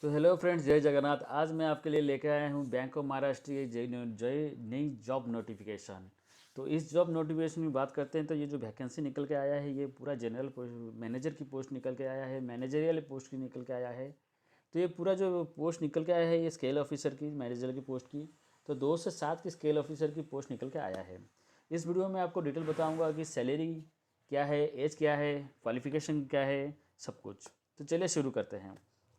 तो hello friends, जय जगन्नाथ। आज मैं आपके लिए लेकर आया हूँ बैंक ऑफ महाराष्ट्र की जय नई जॉब नोटिफिकेशन। तो इस जॉब नोटिफिकेशन में बात करते हैं तो ये जो वैकेंसी निकल के आया है, ये पूरा जनरल मैनेजर की पोस्ट निकल के आया है, मैनेजरियल पोस्ट की निकल के आया है। तो ये पूरा जो पोस्ट निकल के आया है, ये स्केल ऑफिसर की, मैनेजर की पोस्ट की। तो 2 से 7 की स्केल ऑफिसर की पोस्ट निकल के आया है। इस वीडियो में आपको डिटेल बताऊंगा कि सैलरी क्या है, एज क्या है, क्वालिफिकेशन क्या है, सब कुछ। तो चलिए शुरू करते हैं।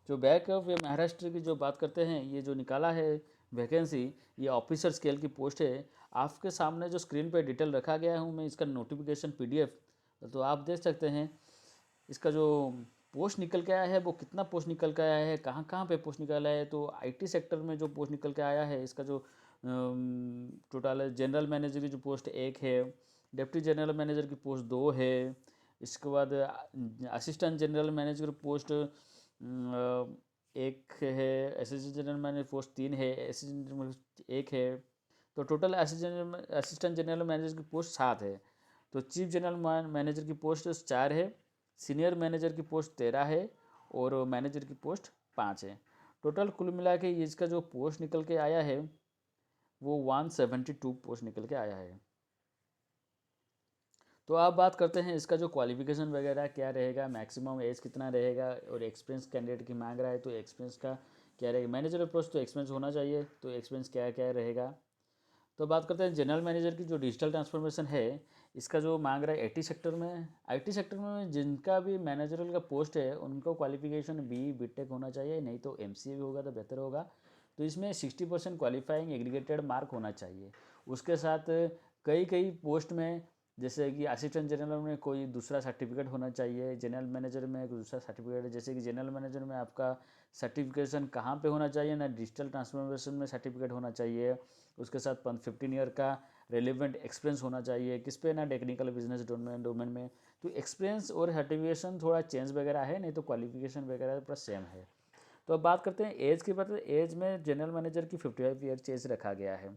जो बैंक ऑफ महाराष्ट्र की जो बात करते हैं, ये जो निकाला है वैकेंसी, ये ऑफिसर स्केल की पोस्ट है। आपके सामने जो स्क्रीन पे डिटेल रखा गया हूँ मैं, इसका नोटिफिकेशन पीडीएफ, तो आप देख सकते हैं। इसका जो पोस्ट निकल के आया है, वो कितना पोस्ट निकल के आया है, कहाँ कहाँ पे पोस्ट निकला है। तो आईटी सेक्टर में जो पोस्ट निकल के आया है, इसका जो टोटल जनरल मैनेजर की जो पोस्ट 1 है, डिप्टी जनरल मैनेजर की पोस्ट 2 है। इसके बाद असिस्टेंट जनरल मैनेजर की पोस्ट 1 है, असिस्टेंट जनरल मैनेजर पोस्ट 3 है, असिस्टेंट 1 है। तो टोटल असिस्टेंट जनरल मैनेजर की पोस्ट 7 है। तो चीफ जनरल मैनेजर की पोस्ट 4 है, सीनियर मैनेजर की पोस्ट 13 है, और मैनेजर की पोस्ट 5 है। टोटल कुल मिला के इसका जो पोस्ट निकल के आया है, वो 172 पोस्ट निकल के आया है। तो आप बात करते हैं इसका जो क्वालिफिकेशन वगैरह क्या रहेगा, मैक्सिमम एज कितना रहेगा, और एक्सपीरियंस कैंडिडेट की मांग रहा है तो एक्सपीरियंस का क्या रहेगा। मैनेजर पोस्ट तो एक्सपीरियंस होना चाहिए, तो एक्सपीरियंस क्या क्या रहेगा। तो बात करते हैं जनरल मैनेजर की जो डिजिटल ट्रांसफॉर्मेशन है, इसका जो मांग रहा है आईटी सेक्टर में जिनका भी मैनेजरल का पोस्ट है, उनको क्वालिफिकेशन बीटेक होना चाहिए, नहीं तो एमसीए भी होगा तो बेहतर होगा। तो इसमें 60% क्वालिफाइंग एग्रीगेटेड मार्क होना चाहिए। उसके साथ कई कई पोस्ट में, जैसे कि असिस्टेंट जनरल में कोई दूसरा सर्टिफिकेट होना चाहिए, जनरल मैनेजर में कोई दूसरा सर्टिफिकेट है। जैसे कि जनरल मैनेजर में आपका सर्टिफिकेशन कहाँ पे होना चाहिए ना, डिजिटल ट्रांसफॉर्मेशन में सर्टिफिकेट होना चाहिए। उसके साथ 15 ईयर का रेलिवेंट एक्सपीरियंस होना चाहिए, किस पे ना, टेक्निकल बिजनेस डोमेन में। तो एक्सपीरियंस और सर्टिफिकेशन थोड़ा चेंज वगैरह है, नहीं तो क्वालिफिकेशन वगैरह पूरा सेम है। तो अब बात करते हैं एज की। बात एज में जनरल मैनेजर की 55 ईयर एज रखा गया है।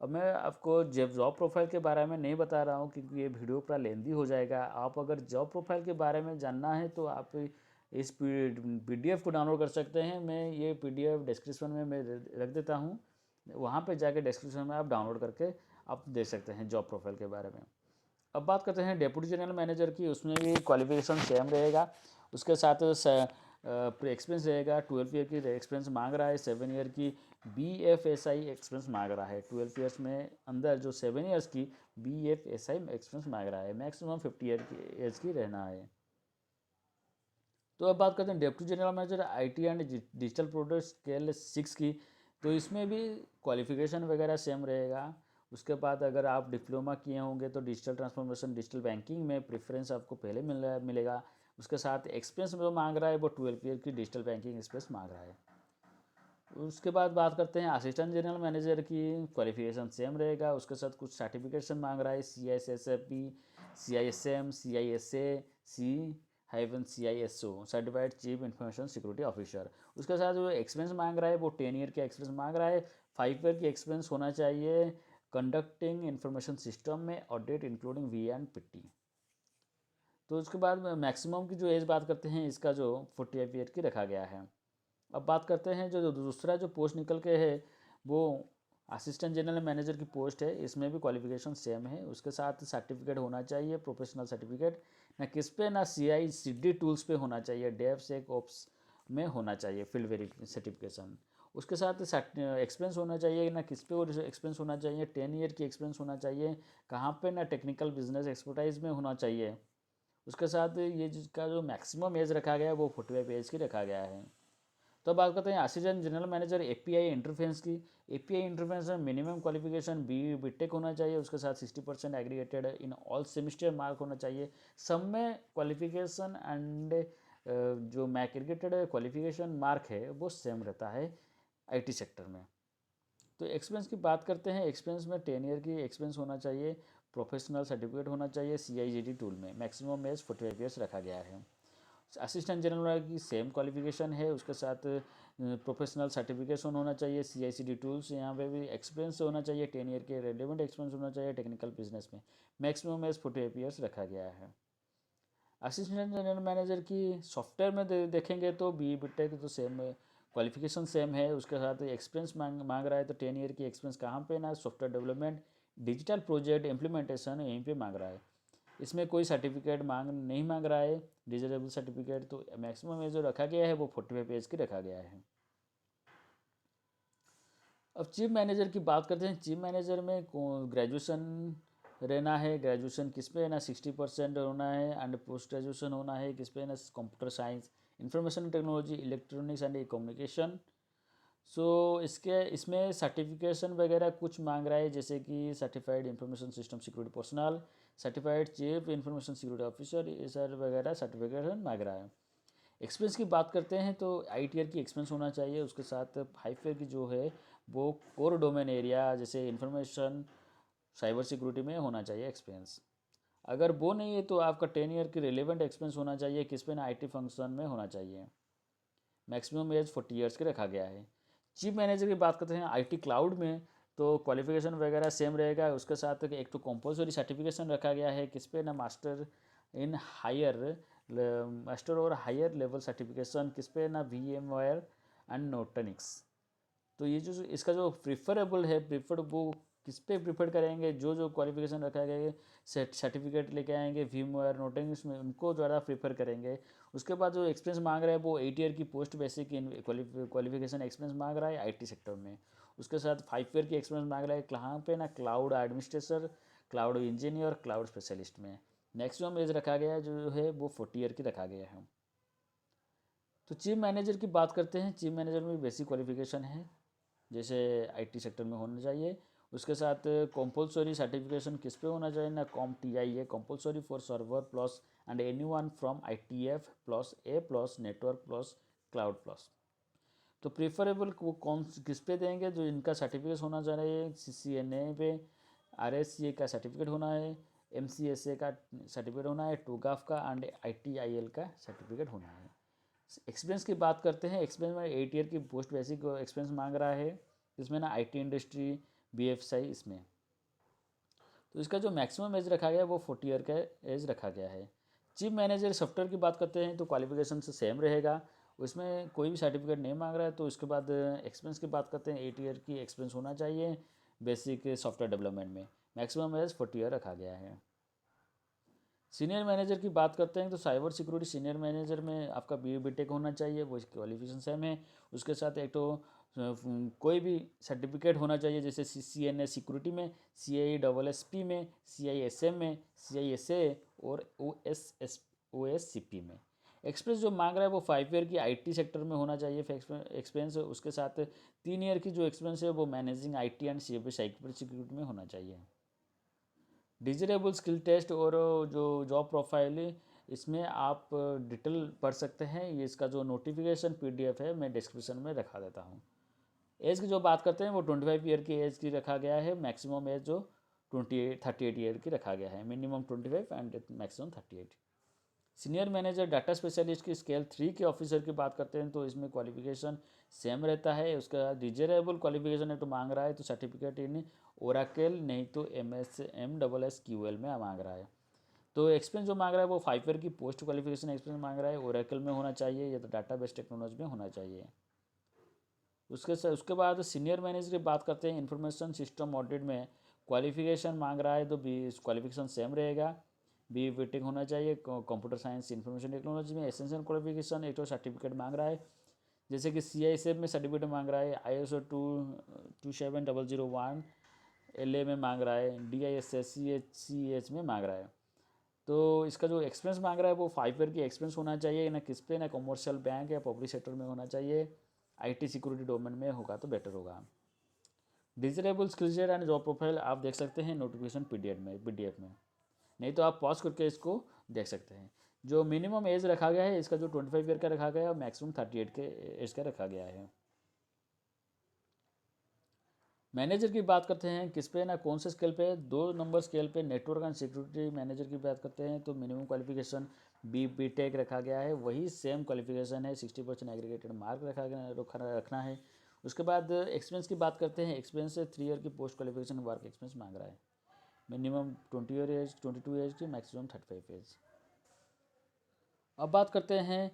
अब मैं आपको जॉब प्रोफाइल के बारे में नहीं बता रहा हूँ, क्योंकि ये वीडियो पूरा लेंदी हो जाएगा। आप अगर जॉब प्रोफाइल के बारे में जानना है तो आप इस पीडीएफ को डाउनलोड कर सकते हैं। मैं ये पीडीएफ डिस्क्रिप्शन में मैं रख देता हूँ, वहाँ पे जाके डिस्क्रिप्शन में आप डाउनलोड करके आप देख सकते हैं जॉब प्रोफाइल के बारे में। अब बात करते हैं डिप्टी जनरल मैनेजर की। उसमें भी क्वालिफिकेशन सेम रहेगा। उसके साथ एक्सपीरियंस रहेगा। 12 ईयर की एक्सपीरियंस मांग रहा है, 7 ईयर की बीएफएसआई एक्सपीरियंस मांग रहा है। 12 ईयर्स में अंदर जो 7 ईयर्स की बीएफएसआई एक्सपीरियंस मांग रहा है। मैक्सिमम 50 ईयर की एज की रहना है। तो अब बात करते हैं deputy general manager IT and digital product scale 6 की। तो इसमें भी क्वालिफिकेशन वगैरह सेम रहेगा। उसके बाद अगर आप डिप्लोमा किए होंगे तो डिजिटल ट्रांसफॉर्मेशन, डिजिटल बैंकिंग में प्रेफरेंस आपको पहले मिलेगा। उसके साथ एक्सपीरियंस जो मांग रहा है वो 12 ईयर की डिजिटल बैंकिंग एक्सपीरियंस मांग रहा है। उसके बाद बात करते हैं असिस्टेंट जनरल मैनेजर की। क्वालिफिकेशन सेम रहेगा। उसके साथ कुछ सर्टिफिकेशन मांग रहा है, CISSP, CISM, CISA, C-CISO, certified chief information security officer. उसके साथ जो एक्सपीरियंस मांग रहा है वो 10 ईयर के एक्सपीरियंस मांग रहा है। 5 ईयर की एक्सपीरियंस होना चाहिए कंडक्टिंग इंफॉर्मेशन सिस्टम में ऑडिट इंक्लूडिंग VNPT। तो उसके बाद मैक्सिमम की जो एज बात करते हैं, इसका जो 45 ईयर की रखा गया है। अब बात करते हैं जो दूसरा जो पोस्ट निकल के है, वो असिस्टेंट जनरल मैनेजर की पोस्ट है। इसमें भी क्वालिफिकेशन सेम है। उसके साथ सर्टिफिकेट होना चाहिए, प्रोफेशनल सर्टिफिकेट। ना किस पे, ना CI/CD टूल्स पे होना चाहिए, DevSecOps में होना चाहिए फील्ड वेरी सर्टिफिकेशन। उसके साथ एक्सपीरियंस होना चाहिए, ना किस पे और एक्सपीरियंस होना चाहिए, 10 ईयर की एक्सपीरियंस होना चाहिए कहाँ पे, ना टेक्निकल बिजनेस एक्सपर्टाइज में होना चाहिए। उसके साथ ये जिसका जो मैक्सिमम एज रखा गया है वो 45 एज की रखा गया है। तो बात करते हैं assistant general manager API interface की। एपीआई इंटरफेस में मिनिमम क्वालिफिकेशन बीटेक होना चाहिए। उसके साथ 60% aggregated in all semester mark होना चाहिए। सब में क्वालिफिकेशन एंड जो एग्रीगेटेड क्वालिफिकेशन मार्क है वो सेम रहता है आईटी सेक्टर में। तो एक्सपीरियंस की बात करते हैं। एक्सपीरियंस में 10 ईयर की एक्सपीरियंस होना चाहिए, प्रोफेशनल सर्टिफिकेट होना चाहिए CIGD टूल में। मैक्सिमम एज 45 ईयर्स रखा गया है। असिस्टेंट जनरल की सेम क्वालिफिकेशन है। उसके साथ प्रोफेशनल सर्टिफिकेशन होना चाहिए, CICD टूल्स। यहाँ पे भी एक्सपीरियंस होना चाहिए, 10 ईयर के रेलिवेंट एक्सपीरियंस होना चाहिए टेक्निकल बिजनेस में। मैक्सिमम एज 48 ईयर्स रखा गया है। असिस्टेंट जनरल मैनेजर की सॉफ्टवेयर में देखेंगे तो BTech तो सेम क्वालिफिकेशन सेम है, उसके साथ एक्सपीरियंस मांग रहा है तो 10 ईयर की एक्सपीरियंस कहाँ पे ना, software development, digital project implementation यहीं पे मांग रहा है। इसमें कोई सर्टिफिकेट नहीं मांग रहा है डिजरेबल सर्टिफिकेट। तो मैक्सिमम एज जो रखा गया है वो 45 एज की रखा गया है। अब चीफ मैनेजर की बात करते हैं। चीफ मैनेजर में ग्रेजुएशन रहना है, ग्रेजुएशन किस पे है ना 60% होना है, एंड पोस्ट ग्रेजुएशन होना है किस पे ना, computer science, information technology, electronics and communication. So इसमें सर्टिफिकेशन वगैरह कुछ मांग रहा है, जैसे कि certified information system security personal, certified chief information security officer, ये सर वगैरह सर्टिफिकेशन मांग रहा है। एक्सपीरियंस की बात करते हैं तो 8 ईयर की एक्सपीरियंस होना चाहिए, उसके साथ 5 ईयर की जो है वो कोर डोमेन एरिया जैसे इंफॉर्मेशन साइबर सिक्योरिटी में होना चाहिए एक्सपीरियंस। अगर वो नहीं है तो आपका 10 ईयर की रिलेवेंट एक्सपीरियंस होना चाहिए, किस पे ना आईटी फंक्शन में होना चाहिए। मैक्सिमम एज 40 ईयर्स की रखा गया है। चीफ मैनेजर की बात करते हैं आईटी क्लाउड में, तो क्वालिफिकेशन वगैरह सेम रहेगा, उसके साथ एक तो कंपलसरी सर्टिफिकेशन रखा गया है किस पे ना, मास्टर इन हायर, मास्टर और हायर लेवल सर्टिफिकेशन किस पे ना, VMware एंड नोटनिक्स। तो ये जो इसका जो प्रिफरेबल है, प्रिफर्ड वो किस पे प्रिफर करेंगे, जो क्वालिफिकेशन रखा गया है सर्टिफिकेट लेके आएंगे VMware नोटनिक्स में, उनको ज़्यादा प्रीफर करेंगे। उसके बाद जो एक्सपीरियंस मांग रहा है वो 8 ईयर की पोस्ट बेसिक क्वालिफिकेशन एक्सपीरियंस मांग रहा है आईटी सेक्टर में। उसके साथ 5 ईयर की एक्सपीरियंस मांग रहा है कहाँ पे ना, cloud administrator, cloud engineer, cloud specialist में। मैक्सिमम एज रखा गया है जो है वो 40 ईयर की रखा गया है। तो चीफ मैनेजर की बात करते हैं। चीफ मैनेजर में बेसिक क्वालिफिकेशन है जैसे आईटी सेक्टर में होना चाहिए। उसके साथ कंपलसरी सर्टिफिकेशन किस पे होना चाहिए ना, CompTIA compulsory for server plus and anyone from ITF plus A plus network plus cloud plus. तो प्रेफरेबल वो कौन किस पे देंगे, जो इनका सर्टिफिकेट होना चाहिए CCNA पे, RSCA का सर्टिफिकेट होना है, MCSA का सर्टिफिकेट होना है, TOGAF का एंड ITIL का सर्टिफिकेट होना है। एक्सपीरियंस की बात करते हैं। एक्सपीरियंस में 8 ईयर की पोस्ट बेसिक एक्सपीरियंस मांग रहा है, इसमें ना IT इंडस्ट्री, BFSI इसमें। तो इसका जो मैक्सिमम एज रखा गया है वो 40 ईयर का एज रखा गया है। चीफ मैनेजर सॉफ्टवेयर की बात करते हैं तो क्वालिफिकेशन से सेम रहेगा, उसमें कोई भी सर्टिफिकेट नहीं मांग रहा है। तो उसके बाद एक्सपीरियंस की बात करते हैं, 8 ईयर की एक्सपीरियंस होना चाहिए बेसिक सॉफ्टवेयर डेवलपमेंट में। मैक्सिमम एज 40 ईयर रखा गया है। सीनियर मैनेजर की बात करते हैं तो साइबर सिक्योरिटी सीनियर मैनेजर में आपका BA-BTech होना चाहिए, वो क्वालिफिकेशन सेम है। उसके साथ एक तो कोई भी सर्टिफिकेट होना चाहिए, जैसे CCNA सिक्योरिटी में, CIE-SSP में, CISM में, CISA और OSCP में। एक्सपीरियंस जो मांग रहा है वो 5 ईयर की IT सेक्टर में होना चाहिए एक्सपीरियंस। उसके साथ 3 ईयर की जो एक्सपीरियंस है वो managing IT and cyber security में होना चाहिए। डिजिटेबल स्किल टेस्ट और जो जॉब प्रोफाइल है इसमें आप डिटेल पढ़ सकते हैं। ये इसका जो नोटिफिकेशन PDF है मैं डिस्क्रिप्शन में रखा देता हूँ। एज की जो बात करते हैं वो 25 ईयर की एज की रखा गया है। मैक्सिमम एज जो 38 ईयर की रखा गया है। Minimum 25 and maximum 38। Senior manager data specialist की स्केल 3 के ऑफिसर की बात करते हैं तो इसमें क्वालिफिकेशन सेम रहता है। उसका डिजरेबल क्वालिफिकेशन है तो मांग रहा है तो सर्टिफिकेट इन ओराकल, नहीं तो MSQL में मांग रहा है। तो एक्सपीरियंस जो मांग रहा है वो 5 ईयर की पोस्ट क्वालिफिकेशन एक्सपीरियंस मांग रहा है, ओरेकल में होना चाहिए या तो डाटाबेस टेक्नोलॉजी में होना चाहिए। उसके बाद सीनियर मैनेजर की बात करते हैं। इंफॉर्मेशन सिस्टम ऑडिट में क्वालिफिकेशन मांग रहा है तो क्वालिफिकेशन सेम रहेगा, BA-BTech होना चाहिए। कंप्यूटर साइंस इंफॉर्मेशन टेक्नोलॉजी में एसेंशियल क्वालिफिकेशन एक तो सर्टिफिकेट मांग रहा है, जैसे कि CISF में सर्टिफिकेट मांग रहा है, ISO 27001 LA में मांग रहा है, DISSCH में मांग रहा है। तो इसका जो एक्सपीरियंस मांग रहा है वो 5 ईयर की एक्सपीरियंस होना चाहिए, ना किस पे ना कमर्शियल बैंक या पब्लिक सेक्टर में होना चाहिए। IT सिक्योरिटी डोमेन में होगा तो बेटर होगा। Digital skill set and job profile आप देख सकते हैं नोटिफिकेशन PDF में, नहीं तो आप पॉज करके इसको देख सकते हैं। जो मिनिमम एज रखा गया है इसका जो 25 ईयर का रखा गया है और मैक्सिमम 38 के एज का रखा गया है। मैनेजर की बात करते हैं किस पे ना, कौन से स्केल पे, 2 नंबर स्केल पे नेटवर्क एंड सिक्योरिटी मैनेजर की बात करते हैं तो मिनिमम क्वालिफिकेशन BTech रखा गया है, वही सेम क्वालिफिकेशन है। 60% एग्रीगेटेड मार्क रखना है। उसके बाद एक्सपीरियंस की बात करते हैं। एक्सपीरियंस से 3 ईयर की पोस्ट क्वालिफिकेशन वर्क एक्सपीरियंस मांग रहा है। मिनिमम 20 ईयर एज, 22 एज की, मैक्सिमम 35 एज। अब बात करते हैं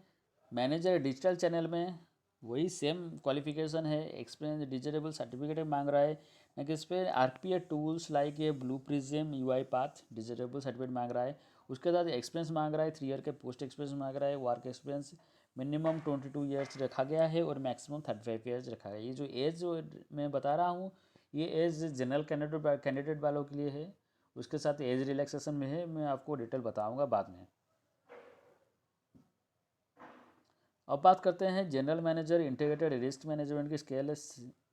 मैनेजर डिजिटल चैनल में। वही सेम क्वालिफिकेशन है, एक्सपीरियंस डिजिटेबल सर्टिफिकेट मांग रहा है ना कि इस पर आरपीए टूल्स लाइक ये blue prism UI path digital certificate मांग रहा है। उसके साथ एक्सपीरियंस मांग रहा है, 3 ईयर के पोस्ट एक्सपीरियंस मांग रहा है, वर्क एक्सपीरियंस मिनिमम 22 ईयर्स रखा गया है और मैक्सिमम 35 ईयर्स रखा गया है। ये जो एज जो मैं बता रहा हूँ ये एज जनरल कैंडिडेट वालों के लिए है, उसके साथ एज रिलैक्सेशन में है, मैं आपको डिटेल बताऊँगा बाद में। अब बात करते हैं general manager integrated risk management की स्केल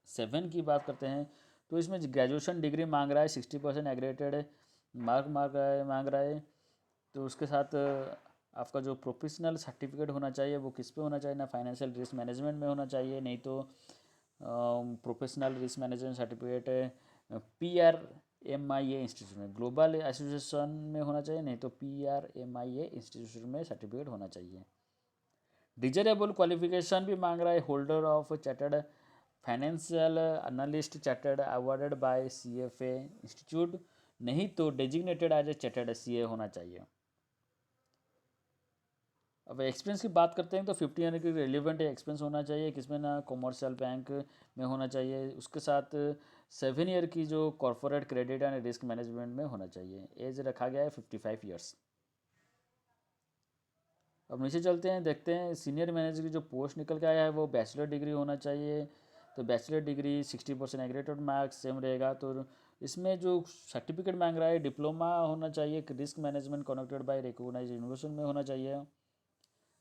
7 की बात करते हैं। तो इसमें ग्रेजुएशन डिग्री मांग रहा है, 60% एग्रेटेड मार्क मांग रहा है। तो उसके साथ आपका जो प्रोफेशनल सर्टिफिकेट होना चाहिए वो किस पे होना चाहिए ना, फाइनेंशियल रिस्क मैनेजमेंट में होना चाहिए, नहीं तो professional risk management certificate PRMIA institute में, ग्लोबल एसोसिएशन में होना चाहिए, नहीं तो PRMIA इंस्टीट्यूट में सर्टिफिकेट होना चाहिए। डिजरेबल क्वालिफिकेशन भी मांग रहा है, holder of chartered financial analyst chartered awarded by CFA institute, नहीं तो designated as a chartered CA होना चाहिए। अब एक्सपीरियंस की बात करते हैं तो 50 ईयर की रिलेवेंट एक्सपीरियंस होना चाहिए, किसमें ना कॉमर्शियल बैंक में होना चाहिए, उसके साथ 7 ईयर की जो corporate credit and risk management में होना चाहिए। एज रखा गया है 55 ईयर्स। अब नीचे चलते हैं, देखते हैं सीनियर मैनेजर की जो पोस्ट निकल के आया है वो बैचलर डिग्री होना चाहिए। तो बैचलर डिग्री 60% एग्रेटेड मार्क्स सेम रहेगा। तो इसमें जो सर्टिफिकेट मांग रहा है डिप्लोमा होना चाहिए, risk management connected by recognised university में होना चाहिए।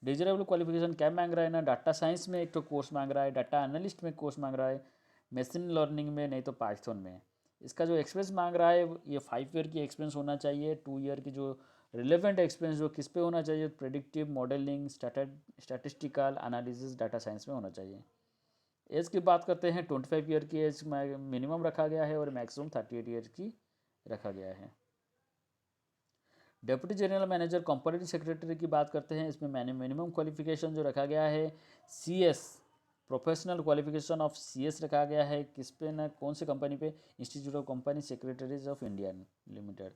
डिजरेबल क्वालिफिकेशन क्या मांग रहा है ना, डाटा साइंस में एक तो कोर्स मांग रहा है, डाटा एनालिस्ट में कोर्स मांग रहा है, मशीन लर्निंग में, नहीं तो पाइथन में। इसका जो एक्सपीरियंस मांग रहा है ये 5 ईयर की एक्सपीरियंस होना चाहिए। 2 ईयर की जो रिलेवेंट एक्सपीरियंस जो किस पे होना चाहिए, predictive modelling, statistical analysis, data science में होना चाहिए। एज की बात करते हैं 25 ईयर की एज मिनिमम रखा गया है और मैक्सिमम 38 ईयर की रखा गया है। Deputy general manager company secretary की बात करते हैं, इसमें मैंने मिनिमम क्वालिफिकेशन जो रखा गया है CS professional qualification of CS रखा गया है, किस पे ना, कौन सी कंपनी पे, institute of company secretaries of India limited.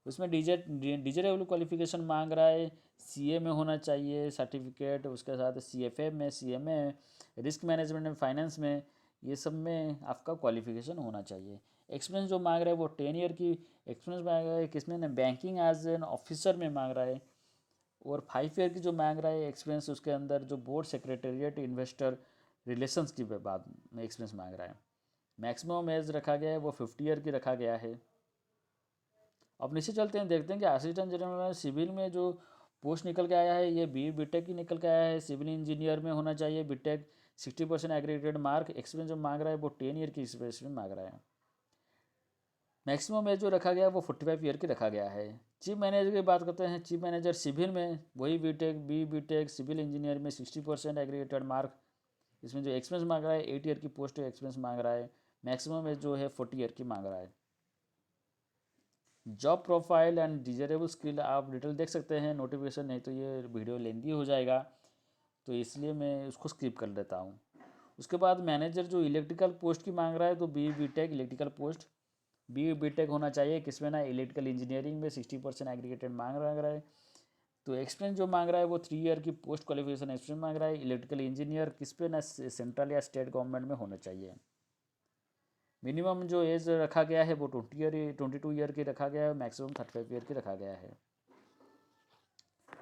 उसमें डिजिटेबल क्वालिफिकेशन मांग रहा है, CA में होना चाहिए सर्टिफिकेट, उसके साथ CFA में, CMA रिस्क मैनेजमेंट में, फाइनेंस में, ये सब में आपका क्वालिफिकेशन होना चाहिए। एक्सपीरियंस जो मांग रहा है वो 10 ईयर की एक्सपीरियंस मांग रहा है, किसमें ना, बैंकिंग एज एन ऑफिसर में मांग रहा है। और 5 ईयर की जो मांग रहा है एक्सपीरियंस, उसके अंदर जो बोर्ड सेक्रेटेरिएट इन्वेस्टर रिलेशंस की बात में एक्सपीरियंस मांग रहा है। मैक्सिमम एज रखा गया है वो 50 ईयर की रखा गया है। अब नीचे चलते हैं, देखते हैं कि असिस्टेंट जनरल सिविल में जो पोस्ट निकल के आया है ये BTech की निकल के आया है, सिविल इंजीनियर में होना चाहिए BTech, 60% एग्रीगेटेड मार्क, एक्सपीरियंस जो मांग रहा है वो 10 ईयर की एक्सपीरियंस में मांग रहा है। मैक्सिमम एज जो रखा गया है वो 45 ईयर की रखा गया है। चीफ मैनेजर की बात करते हैं, चीफ मैनेजर सिविल में वही BTech सिविल इंजीनियर में 60% एग्रीगेटेड मार्क, इसमें जो एक्सपीरियंस मांग रहा है 8 ईयर की पोस्ट एक्सपीरियंस मांग रहा है, मैक्सिमम एज जो है 40 ईयर की मांग रहा है। Job profile and desirable skill आप डिटेल देख सकते हैं नोटिफिकेशन, नहीं तो ये वीडियो लेंदी हो जाएगा, तो इसलिए मैं उसको स्किप कर देता हूँ। उसके बाद मैनेजर जो इलेक्ट्रिकल पोस्ट की मांग रहा है तो BTech इलेक्ट्रिकल पोस्ट, BTech होना चाहिए, किसमें ना, इलेक्ट्रिकल इंजीनियरिंग में 60% एग्रीगेटेड मांग रहा है। तो एक्सपीरियंस जो मांग रहा है वो 3 ईयर की पोस्ट क्वालिफिकेशन एक्सपीरियंस मांग रहा है, इलेक्ट्रिकल इंजीनियर, किस पे ना, सेंट्रल या स्टेट गवर्नमेंट में होना चाहिए। मिनिमम जो एज रखा गया है वो 22 ईयर की रखा गया है, मैक्सिमम 35 ईयर की रखा गया है।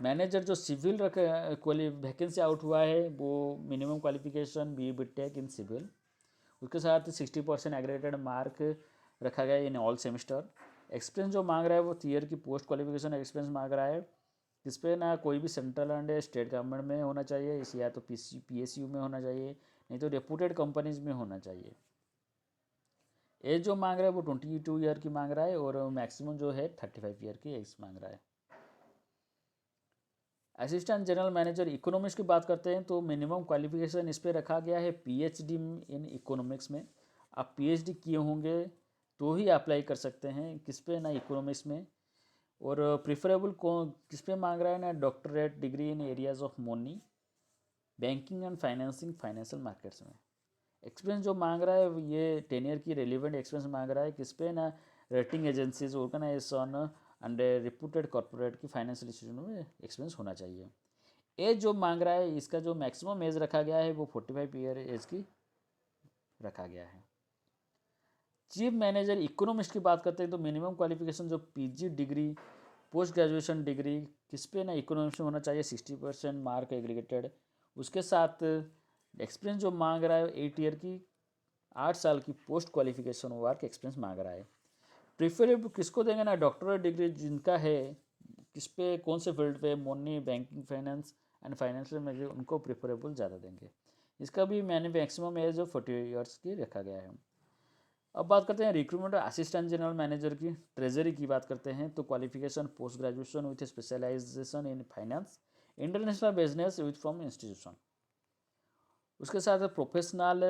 मैनेजर जो सिविल वैकेंसी आउट हुआ है वो minimum qualification BTech in civil, उसके साथ 60% एग्रेडेड मार्क रखा गया है इन ऑल सेमेस्टर। एक्सपीरियंस जो मांग रहा है वो 3 ईयर की पोस्ट क्वालिफिकेशन एक्सपीरियंस मांग रहा है, जिस पे ना कोई भी सेंट्रल एंड स्टेट गवर्नमेंट में होना चाहिए, इस या तो PSU में होना चाहिए, नहीं तो रेपूटेड कंपनीज में होना चाहिए। एज जो मांग रहा है वो 22 ईयर की मांग रहा है और मैक्सिमम जो है 35 ईयर की एज मांग रहा है। असिस्टेंट जनरल मैनेजर इकोनॉमिक्स की बात करते हैं तो मिनिमम क्वालिफिकेशन इस पर रखा गया है PhD इन इकोनॉमिक्स में। आप PhD किए होंगे तो ही अप्लाई कर सकते हैं, किस पे ना, इकोनॉमिक्स में। और प्रिफरेबल किस पे मांग रहा है ना, doctorate degree in areas of money, banking and financing, financial markets में। एक्सपीरियंस जो मांग रहा है ये 10 ईयर की रेलिवेंट एक्सपीरियंस मांग रहा है, किस पे ना, rating agencies, organisation and reputed corporate की फाइनेंशियल इंस्टीट्यूट में एक्सपीरियंस होना चाहिए। एज जो मांग रहा है, इसका जो मैक्सिमम एज रखा गया है वो 45 ईयर एज की रखा गया है। चीफ मैनेजर इकोनॉमिस्ट की बात करते हैं तो मिनिमम क्वालिफिकेशन जो PG degree, post graduation degree किस पे ना इकोनॉमिक्स में होना चाहिए 60% मार्क एग्रीगेटेड। उसके साथ एक्सपीरियंस जो मांग रहा है 8 ईयर की, 8 साल की पोस्ट क्वालिफिकेशन वर्क एक्सपीरियंस मांग रहा है। प्रिफरेबल किसको देंगे ना, डॉक्टरेट डिग्री जिनका है, किस पे कौन से फील्ड पे, money, banking, finance and financial manager, उनको प्रिफरेबल ज़्यादा देंगे। इसका भी मैंने मैक्सिमम एज ऑफ 40 ईयर्स की रखा गया है। अब बात करते हैं रिक्रूटमेंट असिस्टेंट जनरल मैनेजर की। ट्रेजरी की बात करते हैं तो qualification post graduation with specialisation in finance, international business with from institution. उसके साथ प्रोफेशनल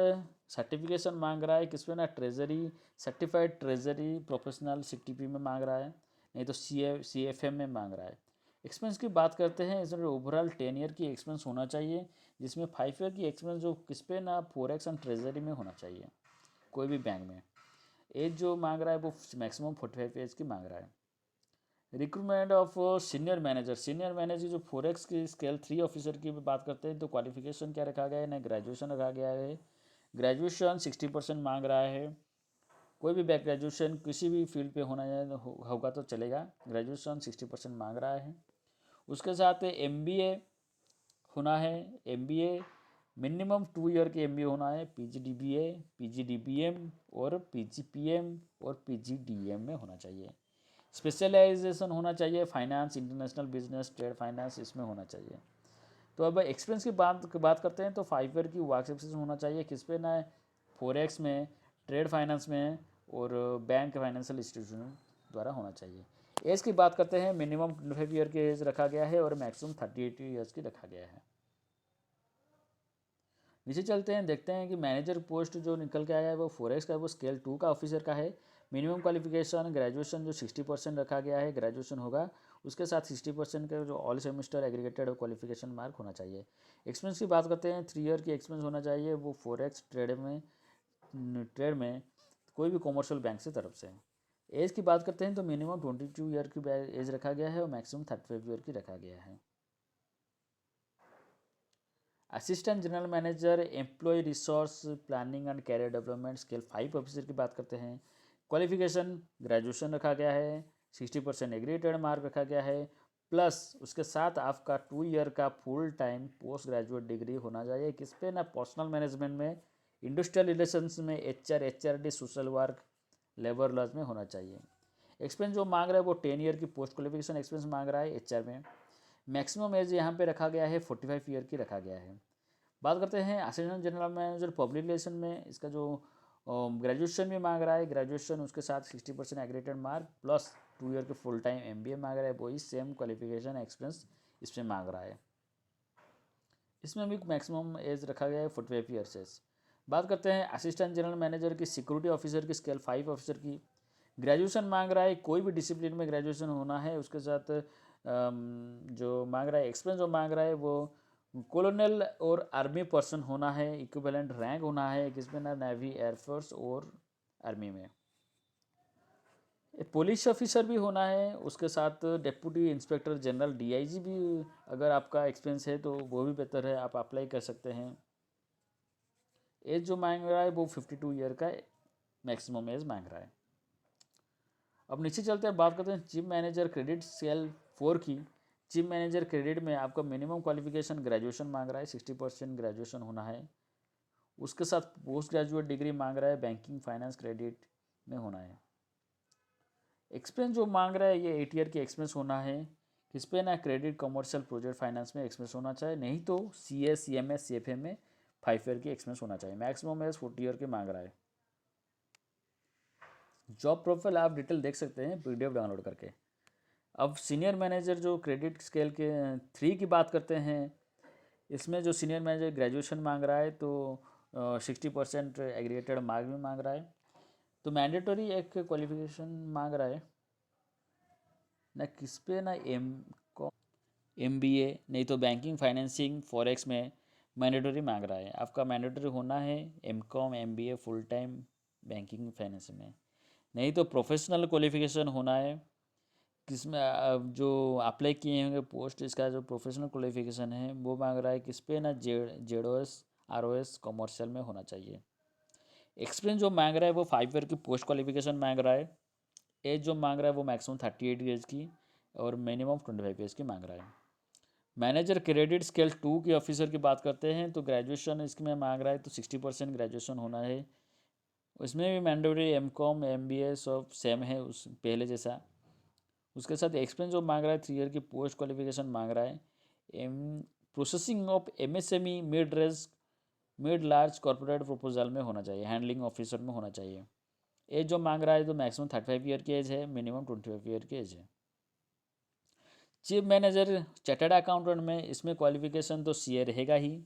सर्टिफिकेशन मांग रहा है, किसमें ना, treasury, certified treasury professional CTP में मांग रहा है, नहीं तो CFM में मांग रहा है। एक्सपीरियंस की बात करते हैं, इसमें ओवरऑल 10 ईयर की एक्सपीरियंस होना चाहिए, जिसमें 5 ईयर की एक्सपीरियंस जो किस पे ना, फोरेक्स एंड ट्रेजरी में होना चाहिए, कोई भी बैंक में। एज जो मांग रहा है वो मैक्सिमम 45 एज की मांग रहा है। Recruitment of senior manager, senior manager जो फोरेक्स की स्केल 3 ऑफिसर की बात करते हैं तो क्वालिफिकेशन क्या रखा गया है ना, ग्रेजुएशन रखा गया है। ग्रेजुएशन 60% मांग रहा है, कोई भी बैक ग्रेजुएशन किसी भी फील्ड पे होगा तो चलेगा, ग्रेजुएशन 60% मांग रहा है। उसके साथ MBA होना है, MBA मिनिमम 2 ईयर के MBA होना है, PGDBA, PGDBM और PGPM और PGDM में होना चाहिए। स्पेशलाइजेशन होना चाहिए finance, international business, trade finance, इसमें होना चाहिए। तो अब एक्सपीरियंस की बात करते हैं तो 5 ईयर की वर्क एक्सपीरियंस होना चाहिए, किस पे ना, फोरेक्स में, ट्रेड फाइनेंस में और बैंक फाइनेंशियल इंस्टीट्यूशन द्वारा होना चाहिए। एज की बात करते हैं, मिनिमम 25 ईयर की एज रखा गया है और मैक्सिमम 38 ईयर्स की रखा गया है। नीचे चलते हैं, देखते हैं कि मैनेजर पोस्ट जो निकल के आया है वो फोरेक्स का है, वो स्केल 2 का ऑफिसर का है। मिनिमम क्वालिफिकेशन ग्रेजुएशन जो 60% रखा गया है, ग्रेजुएशन होगा, उसके साथ 60% का जो all semester aggregated qualification mark होना चाहिए। एक्सपीरियंस की बात करते हैं, 3 ईयर की एक्सपीरियंस होना चाहिए, वो फोरेक्स ट्रेड में कोई भी कॉमर्शियल बैंक से तरफ से। एज की बात करते हैं तो मिनिमम 22 ईयर की एज रखा गया है और मैक्सिमम 35 ईयर की रखा गया है। Assistant general manager employ resource planning and career development scale 5 officer की बात करते हैं। क्वालिफिकेशन ग्रेजुएशन रखा गया है, 60% एग्रीगेटेड मार्क रखा गया है, प्लस उसके साथ आपका 2 ईयर का full time post graduate degree होना चाहिए, किस पे ना, पर्सनल मैनेजमेंट में, इंडस्ट्रियल रिलेशंस में, HRD, social work, labour laws में होना चाहिए। एक्सपीरियंस जो मांग रहा है वो 10 ईयर की पोस्ट क्वालिफिकेशन एक्सपीरियंस मांग रहा है HR में। मैक्सिमम एज यहाँ पे रखा गया है 45 ईयर की रखा गया है। बात करते हैं assistant general manager public relation में, इसका जो ग्रेजुएशन भी मांग रहा है, ग्रेजुएशन उसके साथ 60% एग्रीगेटेड मार्क प्लस 2 ईयर के फुल टाइम MBA मांग रहा है, वही सेम क्वालिफिकेशन एक्सपीरियंस इसमें मांग रहा है। इसमें भी मैक्सिमम एज रखा गया है 45 ईयर्स एज। बात करते हैं असिस्टेंट जनरल मैनेजर की सिक्योरिटी ऑफिसर की स्केल 5 ऑफिसर की। ग्रेजुएशन मांग रहा है, कोई भी डिसिप्लिन में ग्रेजुएशन होना है, उसके साथ जो मांग रहा है, एक्सपीरियंस जो मांग रहा है वो कॉलोनल और आर्मी पर्सन होना है, इक्विवेलेंट रैंक होना है, किसमें ना, नेवी, एयरफोर्स और आर्मी में। पुलिस ऑफिसर भी होना है, उसके साथ डिप्टी इंस्पेक्टर जनरल DIG भी अगर आपका एक्सपीरियंस है तो वो भी बेहतर है, आप अप्लाई कर सकते हैं। एज जो मांग रहा है वो 52 ईयर का मैक्सिमम एज मांग रहा है। अब नीचे चलते हैं, बात करते हैं चीफ मैनेजर क्रेडिट स्केल 4 की। चीफ मैनेजर क्रेडिट में आपका मिनिमम क्वालिफिकेशन ग्रेजुएशन मांग रहा है, 60% ग्रेजुएशन होना है, उसके साथ पोस्ट ग्रेजुएट डिग्री मांग रहा है, बैंकिंग, फाइनेंस, क्रेडिट में होना है। एक्सपीरियंस जो मांग रहा है ये 8 ईयर की एक्सपीरियंस होना है, किस पे ना, क्रेडिट, कमर्शियल, प्रोजेक्ट फाइनेंस में एक्सपीरियंस होना चाहिए, नहीं तो CA, CMS, CFA में 5 ईयर की एक्सपीरियंस होना चाहिए। मैक्सिमम एज 40 ईयर के मांग रहा है। जॉब प्रोफाइल आप डिटेल देख सकते हैं PDF डाउनलोड करके। अब सीनियर मैनेजर जो क्रेडिट स्केल के 3 की बात करते हैं, इसमें जो सीनियर मैनेजर ग्रेजुएशन मांग रहा है तो 60% एग्रीगेटेड मार्क भी मांग रहा है, तो मैंडेटरी एक क्वालिफिकेशन मांग रहा है ना, किस पे ना, MBA, नहीं तो बैंकिंग, फाइनेंसिंग, फॉरेक्स में मैंडेटरी मांग रहा है। आपका मैंडेटरी होना है MCOM, MBA full time banking finance में, नहीं तो प्रोफेशनल क्वालिफिकेशन होना है, किस में जो अप्लाई किए होंगे पोस्ट, इसका जो प्रोफेशनल क्वालिफिकेशन है वो मांग रहा है किस पे ना, Z R O S commercial में होना चाहिए। एक्सपीरियंस जो मांग रहा है वो 5 ईयर की पोस्ट क्वालिफिकेशन मांग रहा है। एज जो मांग रहा है वो मैक्सिमम 38 ईयर्स की और मिनिमम 25 ईयर्स की मांग रहा है। मैनेजर क्रेडिट स्केल 2 की ऑफिसर की बात करते हैं तो ग्रेजुएशन इसमें मांग रहा है तो 60% ग्रेजुएशन होना है। उसमें भी mandatory M com M B A सब सेम है उस पहले जैसा। उसके साथ एक्सपीरियंस जो मांग रहा है 3 ईयर की पोस्ट क्वालिफिकेशन मांग रहा है। M processing of MSME mid large corporate proposal में होना चाहिए, हैंडलिंग ऑफिसर में होना चाहिए। एज जो मांग रहा है तो मैक्सिमम 35 ईयर की एज है, मिनिमम 25 ईयर की एज है। चीफ मैनेजर चार्टर्ड अकाउंटेंट में इसमें क्वालिफिकेशन तो सीए रहेगा ही।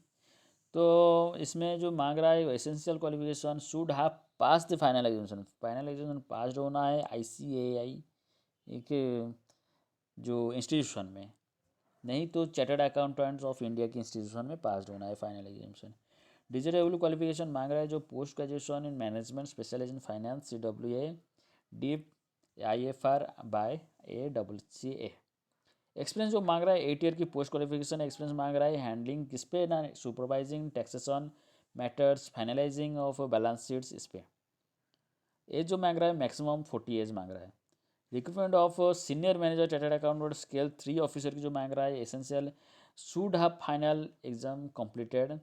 तो इसमें जो मांग रहा है essential qualification should have pass the final examination पास होना है आईसीएआई एक जो इंस्टीट्यूशन में, नहीं तो चार्टर्ड अकाउंटेंट्स ऑफ इंडिया की इंस्टीट्यूशन में पास होना है फाइनल एग्जामिनेशन। डिजिटेबल क्वालिफिकेशन मांग रहा है जो post graduation in management specialise in finance CWA dip IFR by ACCA। Experience जो मांग रहा है 8 ईयर की पोस्ट क्वालिफिकेशन एक्सपीरियंस मांग रहा है, हैंडलिंग किस पे ना, supervising taxation matters finalising of balance sheets इस पे। एज जो मांग रहा है मैक्सिमम 40 एज मांग रहा है। Recruitment of senior manager chartered accountant scale 3 officer की जो मांग रहा है essential should have final exam completed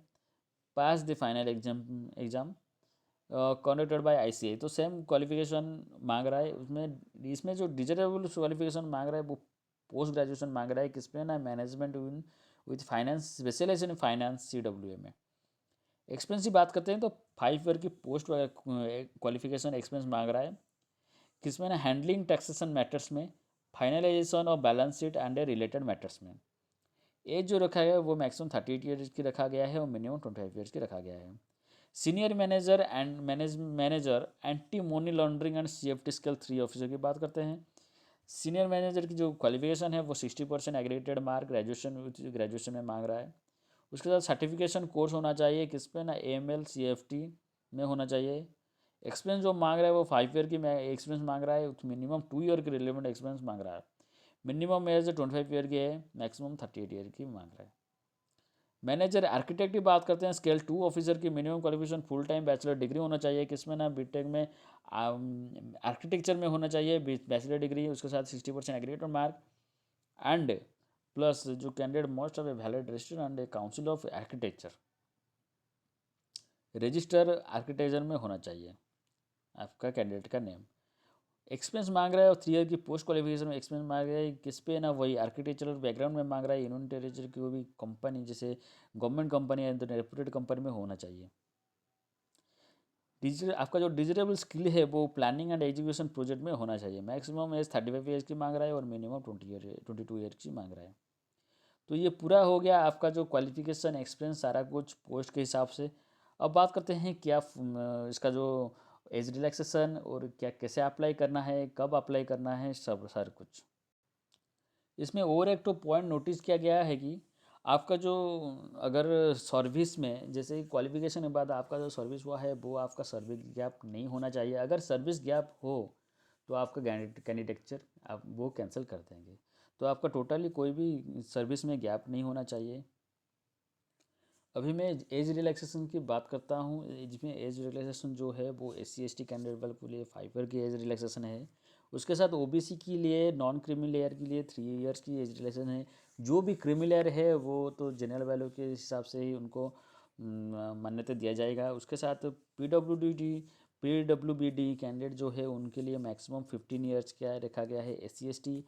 pass the final exam conducted by ICA। तो सेम क्वालिफिकेशन मांग रहा है उसमें। इसमें जो डिजिटेबल क्वालिफिकेशन मांग रहा है वो पोस्ट ग्रेजुएशन मांग रहा है किस पे ना, management with finance specialisation in finance CWA में। एक्सपीरियंस की बात करते हैं तो 5 ईयर की पोस्ट क्वालिफिकेशन एक्सपीरियंस मांग रहा है किसमें ना, हैंडलिंग टैक्सेशन मैटर्स में, finalisation of balance sheet and related matters में। एज जो रखा गया है वो मैक्सिमम 38 ईयर्स की रखा गया है और मिनिमम 25 ईयर्स की रखा गया है। Senior manager anti money laundering and CFT scale 3 officer की बात करते हैं। सीनियर मैनेजर की जो क्वालिफिकेशन है वो 60% एग्रीगेटेड मार्क ग्रेजुएशन में मांग रहा है। उसके साथ सर्टिफिकेशन कोर्स होना चाहिए किस पे ना, AML CFT में होना चाहिए। एक्सपीरियंस जो मांग रहा है वो 5 ईयर की एक्सपीरियंस मांग रहा है, मिनिमम 2 ईयर की रिलेवेंट एक्सपीरियंस मांग रहा है। मिनिमम एज 25 ईयर की है, मैक्सिमम 38 ईयर की मांग रहा है। मैनेजर आर्किटेक्ट की बात करते हैं स्केल 2 ऑफिसर की minimum qualification full time bachelor degree होना चाहिए किसमें ना, बीटेक में आर्किटेक्चर में होना चाहिए बैचलर डिग्री, उसके साथ 60% एग्रीगेटेड मार्क एंड प्लस जो candidate most of a valid register and A council of architecture register architecture में होना चाहिए आपका कैंडिडेट का नेम। एक्सपीरियंस मांग रहा है और 3 ईयर की पोस्ट क्वालिफिकेशन में एक्सपीरियंस मांग रहा है किस पे ना, वही आर्किटेक्चरल बैकग्राउंड में मांग रहा है। यूनियन टेरिटरी की कोई भी कंपनी जैसे गवर्नमेंट कंपनी है तो रेपुटेड कंपनी में होना चाहिए। डिजिटल आपका जो डिजिटेबल स्किल है वो प्लानिंग एंड एजुकेशन प्रोजेक्ट में होना चाहिए। मैक्सिमम एज 35 ईयर्स की मांग रहा है और मिनिमम 22 ईयर की मांग रहा है। तो ये पूरा हो गया आपका जो क्वालिफिकेशन एक्सपीरियंस सारा कुछ पोस्ट के हिसाब से। अब बात करते हैं क्या इसका जो एज रिलैक्सेशन और क्या कैसे अप्लाई करना है, कब अप्लाई करना है, सब सारा कुछ। इसमें और एक तो पॉइंट नोटिस किया गया है कि आपका जो अगर सर्विस में जैसे क्वालिफिकेशन के बाद आपका जो सर्विस हुआ है वो आपका सर्विस गैप नहीं होना चाहिए। अगर सर्विस गैप हो तो आपका कैंडिडेटचर आप वो कैंसिल कर देंगे। तो आपका टोटली कोई भी सर्विस में गैप नहीं होना चाहिए। अभी मैं एज रिलैक्सेशन की बात करता हूँ। इसमें एज रिलैक्सेशन जो है वो SC ST कैंडिडेट वाले के लिए 5 ईयर की एज रिलैक्सेशन है। उसके साथ OBC के लिए नॉन क्रीमी लेयर के लिए 3 ईयर्स की एज रिलैक्सेशन है। जो भी क्रीमी लेयर है वो तो जनरल वैल्यू के हिसाब से ही उनको मान्यता दिया जाएगा। उसके साथ PWBD कैंडिडेट जो है उनके लिए मैक्सिमम 15 ईयर्स का रखा गया है। SC ST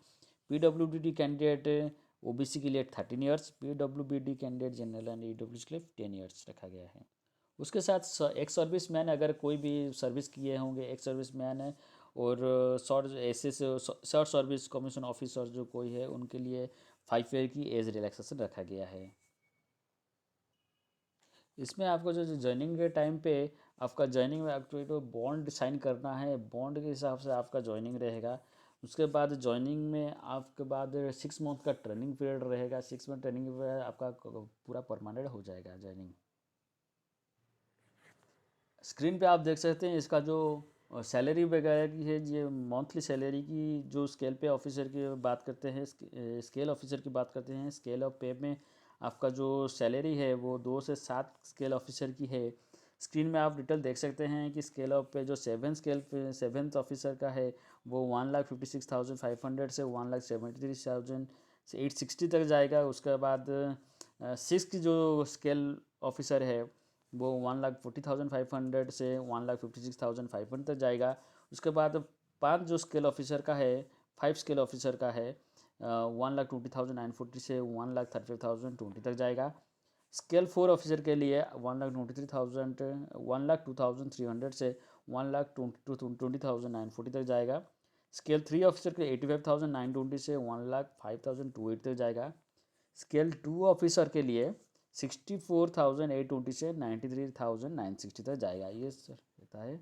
PWBD candidate OBC के लिए 13 years, PWBD candidate general and EWS के लिए 10 ईयर्स रखा गया है। उसके साथ एक सर्विस मैन अगर कोई भी सर्विस किए होंगे, एक सर्विस मैन है और शॉर्ट सर्विस कमीशन ऑफिसर जो कोई है उनके लिए 5 ईयर की एज रिलैक्सेशन रखा गया है। इसमें आपको जो ज्वाइनिंग के टाइम पे आपका ज्वाइनिंग में आपको तो बॉन्ड साइन करना है, बॉन्ड के हिसाब से आपका ज्वाइनिंग रहेगा। उसके बाद ज्वाइनिंग में आपके बाद 6 मंथ का ट्रेनिंग पीरियड रहेगा। 6 मंथ ट्रेनिंग पीरियड आपका पूरा परमानेंट हो जाएगा ज्वाइनिंग। स्क्रीन पे आप देख सकते हैं इसका जो और सैलरी वगैरह की है, ये मंथली सैलरी की जो स्केल पे ऑफिसर की बात करते हैं, स्केल ऑफिसर की बात करते हैं, स्केल ऑफ पे में आपका जो सैलरी है वो 2 से 7 स्केल ऑफिसर की है। स्क्रीन में आप डिटेल देख सकते हैं कि स्केल ऑफ पे जो सेवन्थ ऑफिसर का है वो 1,56,500 से 1,73,860 तक जाएगा। उसके बाद सिक्स जो स्केल ऑफिसर है वो 1,40,500 से 1,56,500 तक जाएगा। उसके बाद 5 जो स्केल ऑफिसर का है, 5 स्केल ऑफिसर का है 1,20,940 से 1,35,020 तक जाएगा। स्केल 4 ऑफिसर के लिए 1,02,300 से 1,20,940 तक जाएगा। स्केल 3 ऑफिसर के लिए 85,920 से 1,05,280 तक जाएगा। स्केल 2 ऑफिसर के लिए 64,820 से 93,960 तक जाएगा। ये सर रहता है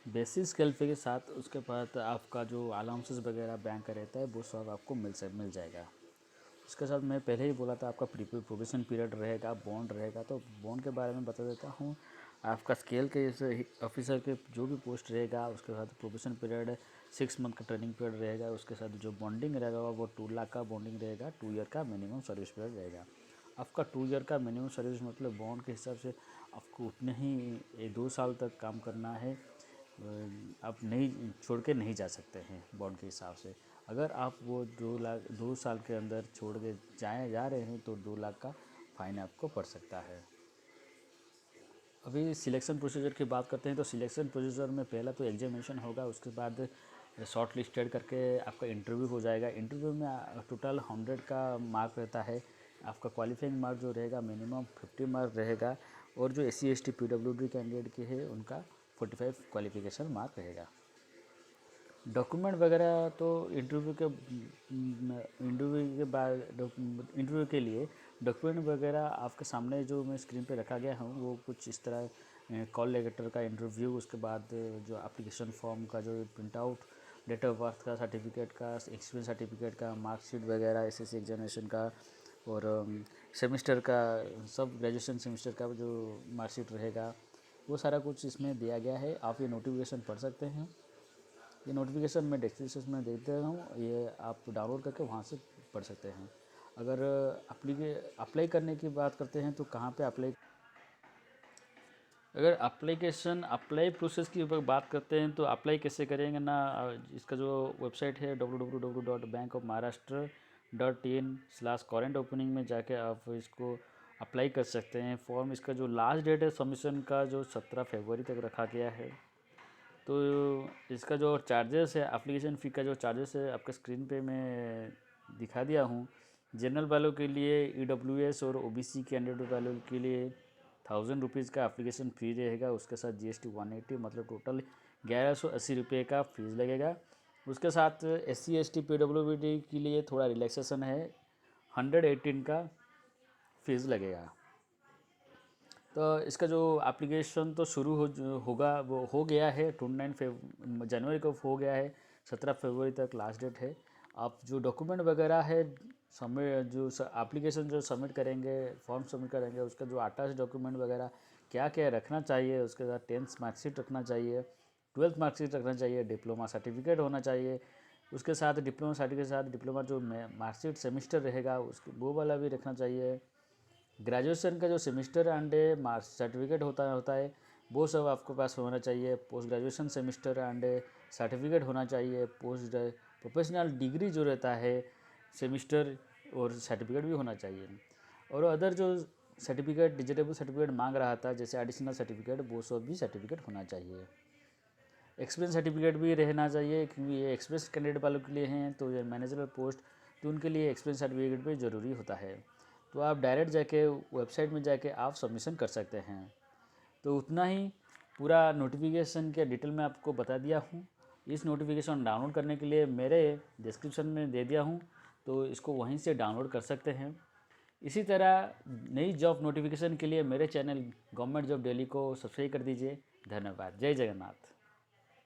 बेसिक स्केल पे के साथ। उसके बाद आपका जो अलाउंसेस वगैरह बैंक का रहता है वो सब आपको मिल जाएगा। उसके साथ मैं पहले ही बोला था आपका प्रोबेशन पीरियड रहेगा, बॉन्ड रहेगा। तो बॉन्ड के बारे में बता देता हूँ। आपका स्केल के ऑफिसर के जो भी पोस्ट रहेगा उसके साथ प्रोबेशन पीरियड 6 मंथ का ट्रेनिंग पीरियड रहेगा। उसके साथ जो बॉन्डिंग रहेगा वो 2 लाख का बॉन्डिंग रहेगा। 2 ईयर का मिनिमम सर्विस पीरियड रहेगा। आपका 2 ईयर का मिनिमम सर्विस मतलब बॉन्ड के हिसाब से आपको उतने ही 2 साल तक काम करना है। आप नहीं छोड़ के नहीं जा सकते हैं बॉन्ड के हिसाब से। अगर आप वो 2 साल के अंदर छोड़ के जा रहे हैं तो 2 लाख का फाइन आपको पड़ सकता है। अभी सिलेक्शन प्रोसीजर की बात करते हैं तो सिलेक्शन प्रोसीजर में पहला तो एग्जामिनेशन होगा। उसके बाद शॉर्ट लिस्टेड करके आपका इंटरव्यू हो जाएगा। इंटरव्यू में टोटल 100 का मार्क रहता है। आपका क्वालिफाइंग मार्क जो रहेगा मिनिमम 50 मार्क रहेगा। और जो SC ST PWD कैंडिडेट के है उनका 45 क्वालिफिकेशन मार्क रहेगा। डॉक्यूमेंट वगैरह तो इंटरव्यू के लिए डॉक्यूमेंट वगैरह आपके सामने जो मैं स्क्रीन पे रखा गया हूँ वो कुछ इस तरह कॉल लेटर का इंटरव्यू, उसके बाद जो एप्लीकेशन फॉर्म का जो print out, date of birth का सर्टिफिकेट का, एक्सपीरियंस सर्टिफिकेट का, मार्कशीट वगैरह SSC एग्जामिनेशन का, और सेमिस्टर का सब ग्रेजुएशन सेमिस्टर का जो मार्कशीट रहेगा वो सारा कुछ इसमें दिया गया है। आप ये नोटिफिकेशन पढ़ सकते हैं। ये नोटिफिकेशन मैं डिस्क्रिप्शन में देते रहा हूँ, ये आप डाउनलोड करके वहाँ से पढ़ सकते हैं। अगर अप्लाई करने की बात करते हैं तो कहाँ पे अप्लाई, अगर अप्लाई प्रोसेस की बात करते हैं तो अप्लाई कैसे करेंगे ना, इसका जो वेबसाइट है www.bankofmaharashtra.in/current opening में जाके आप इसको अप्लाई कर सकते हैं फॉर्म। इसका जो लास्ट डेट है सबमिशन का जो 17 फरवरी तक रखा गया है। तो इसका जो चार्जेस है, एप्लीकेशन फ़ी का जो चार्जेस है आपके स्क्रीन पे मैं दिखा दिया हूँ। जनरल वालों के लिए EWS और OBC कैंडिडेट वालों के लिए 1000 रुपीज़ का एप्लीकेशन फ़ी रहेगा। उसके साथ GST 180 मतलब टोटल 1180 रुपये का फीस लगेगा। उसके साथ SC ST PWD के लिए थोड़ा रिलैक्सेशन है, 118 का फीस लगेगा। तो इसका जो एप्लीकेशन तो शुरू होगा वो हो गया है, 29 जनवरी को हो गया है। 17 फरवरी तक लास्ट डेट है। आप जो डॉक्यूमेंट वगैरह है सबमिट, जो एप्लीकेशन जो सबमिट करेंगे, फॉर्म सबमिट करेंगे, उसका जो अटैच डॉक्यूमेंट वगैरह क्या क्या रखना चाहिए, उसके साथ 10th मार्कशीट रखना चाहिए, 12th मार्कशीट रखना चाहिए, डिप्लोमा सर्टिफिकेट होना चाहिए। उसके साथ डिप्लोमा सर्टिफिकेट के साथ डिप्लोमा जो मार्कशीट सेमिस्टर रहेगा उसको वो वाला भी रखना चाहिए। ग्रेजुएशन का जो सेमिस्टर एंड मार्क्स सर्टिफिकेट होता है वो सब आपके पास होना चाहिए। Post graduation semester and certificate होना चाहिए। पोस्ट प्रोफेशनल डिग्री जो रहता है सेमिस्टर और सर्टिफिकेट भी होना चाहिए। और अदर जो सर्टिफिकेट डिजिटेबल सर्टिफिकेट मांग रहा था जैसे एडिशनल सर्टिफिकेट, वो सब भी सर्टिफिकेट होना चाहिए। एक्सपीरियंस सर्टिफिकेट भी रहना चाहिए क्योंकि ये एक्सपीरियंस कैंडिडेट वालों के लिए हैं, तो ये मैनेजर पोस्ट तो उनके लिए एक्सपीरियंस सर्टिफिकेट भी ज़रूरी होता है। तो आप डायरेक्ट जाके वेबसाइट में जाके आप सबमिशन कर सकते हैं। तो उतना ही पूरा नोटिफिकेशन के डिटेल में आपको बता दिया हूँ। इस नोटिफिकेशन डाउनलोड करने के लिए मेरे डिस्क्रिप्शन में दे दिया हूँ, तो इसको वहीं से डाउनलोड कर सकते हैं। इसी तरह नई जॉब नोटिफिकेशन के लिए मेरे चैनल गवर्नमेंट जॉब डेली को सब्सक्राइब कर दीजिए। धन्यवाद। जय जगन्नाथ।